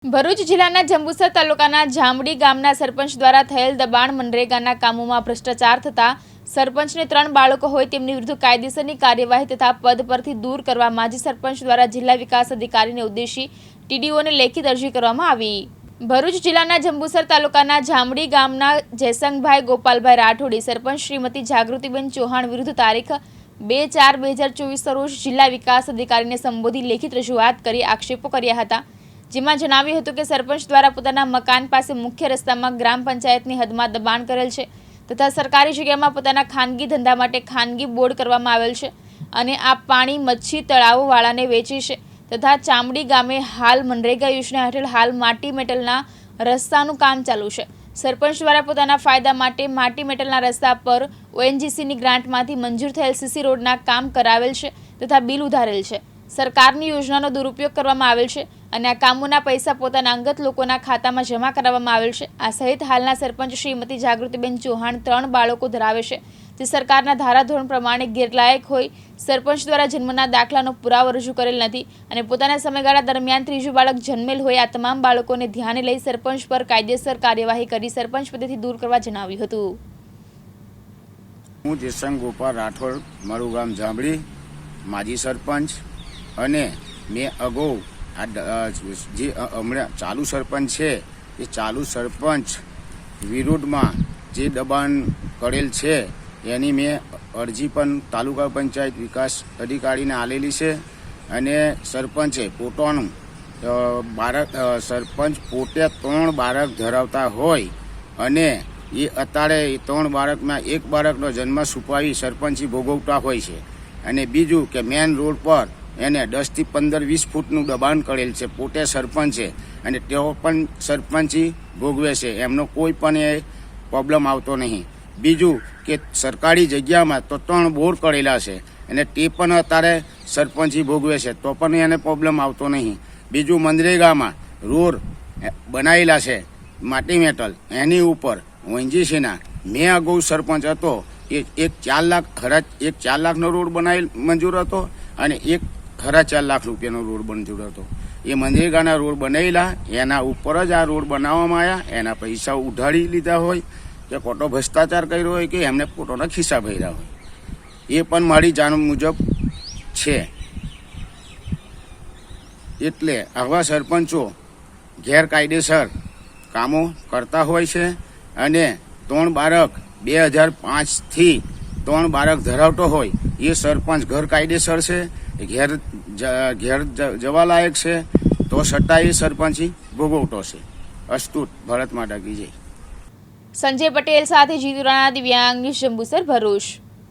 ભરૂચ જિલ્લાના જંબુસર તાલુકાના જામડી ગામના સરપંચ દ્વારા થયેલ દબાણ મનરેગાના કામોમાં ભ્રષ્ટાચાર થતા સરપંચને 3 બાળકો હોય તેમની વિરુદ્ધ કાયદેસરની કાર્યવાહી તથા પદ પરથી દૂર કરવા માજી સરપંચ દ્વારા જિલ્લા વિકાસ અધિકારીને ઉદ્દેશી ટીડીઓને લેખિત અરજી કરવામાં આવી। ભરૂચ જિલ્લાના જંબુસર તાલુકાના જામડી ગામના જયસંગભાઈ ગોપાલભાઈ રાઠોડી સરપંચ શ્રીમતી જાગૃતિબેન ચૌહાણ વિરુદ્ધ તારીખ 2/4/2024 રોજ જિલ્લા વિકાસ અધિકારીને સંબોધી લેખિત રજૂઆત કરી આક્ષેપો કર્યા હતા, જેમાં જણાવ્યું હતું કે સરપંચ દ્વારા પોતાના મકાન પાસે મુખ્ય રસ્તામાં ગ્રામ પંચાયતની હદમાં દબાણ કરેલ છે તથા સરકારી જગ્યામાં પોતાના ખાનગી ધંધા માટે ખાનગી બોર્ડ કરવામાં આવેલ છે અને આ પાણી મચ્છી તળાવોવાળાને વેચે છે તથા ચામડી ગામે હાલ મનરેગા યોજના હેઠળ હાલ માટી મેટલના રસ્તાનું કામ ચાલુ છે। સરપંચ દ્વારા પોતાના ફાયદા માટે માટી મેટલના રસ્તા પર ઓએનજીસીની ગ્રાન્ટમાંથી મંજૂર થયેલ સીસી રોડના કામ કરાવેલ છે તથા બિલ ઉધારેલ છે। સરકારની યોજનાનો દુરુપયોગ કરવામાં આવેલ છે અને આ કામોના પૈસા પોતાના અંગત લોકોના ખાતામાં જમા કરાવવામાં આવેલ છે। આ સહિત હાલના સરપંચ શ્રીમતી જાગૃતિબેન ચૌહાણ 3 બાળકો ધરાવે છે, જે સરકારના ધારાધોરણ પ્રમાણે ગેરલાયક હોય, સરપંચ દ્વારા જન્મના દાખલાનો પુરાવો રજૂ કરેલ નથી અને પોતાના સમયગાળા દરમિયાન ત્રીજું બાળક જન્મેલ હોય। આ તમામ બાળકોને ધ્યાને લઈ સરપંચ પર કાયદેસર કાર્યવાહી કરી સરપંચ પદેથી દૂર કરવા જણાવ્યું હતું। હું જયસંગ ગોપાલ રાઠોડ, મારું ગામ જામડી, માજી સરપંચ અને મેં અગાઉ જે હમણાં ચાલુ સરપંચ છે એ ચાલુ સરપંચ વિરુદ્ધમાં જે દબાણ કરેલ છે એની મેં અરજી પણ તાલુકા પંચાયત વિકાસ અધિકારીને આલેલી છે અને સરપંચે પોતાનું સરપંચ પોતે 3 બાળક ધરાવતા હોય અને એ અત્યારે 3 બાળકમાં 1 બાળકનો જન્મ છુપાવી સરપંચી ભોગવતા હોય છે અને બીજું કે મેન રોડ પર એને 10 થી 15-20 ફૂટનું દબાણ કરેલ છે। પોતે સરપંચ છે અને તેઓ પણ સરપંચી ભોગવે છે, એમનો કોઈ પણ એ પ્રોબ્લેમ આવતો નહીં। બીજું કે સરકારી જગ્યામાં તો 3 બોર કરેલા છે અને તે પણ અત્યારે સરપંચી ભોગવે છે તો પણ એને પ્રોબ્લેમ આવતો નહીં। બીજું મનરેગામાં રોડ બનાવેલા છે માટી મેટલ, એની ઉપર ઓએનજીસીના મેં અગાઉ સરપંચ હતો એક 4 લાખનો રોડ બનાવેલ મંજૂર હતો અને 4.5 લાખ રૂપિયાનો રોડ મંજૂર હતો। એ મનરેગાના રોડ બનાવેલા એના ઉપર જ આ રોડ બનાવવામાં આવ્યા, એના પૈસા ઉધારી લીધા હોય કે ખોટો ભ્રષ્ટાચાર કર્યો હોય કે એમને પોતાના ખિસ્સા ભર્યા હોય, એ પણ મારી જાણ મુજબ છે। એટલે આવા સરપંચો ગેરકાયદેસર કામો કરતા હોય છે અને 3 બાળક 2005થી 3 બાળક ધરાવતો હોય એ સરપંચ ગેરકાયદેસર છે, ઘેર જવા લાયક છે તો છતાં એ સરપંચી ભોગવતો છે। અસ્તુત ભારત માતા કી જય। સંજય પટેલ સાથે જીતુ રાણા, દિવ્યાંગ ન્યૂઝ, જંબુસર, ભરૂચ।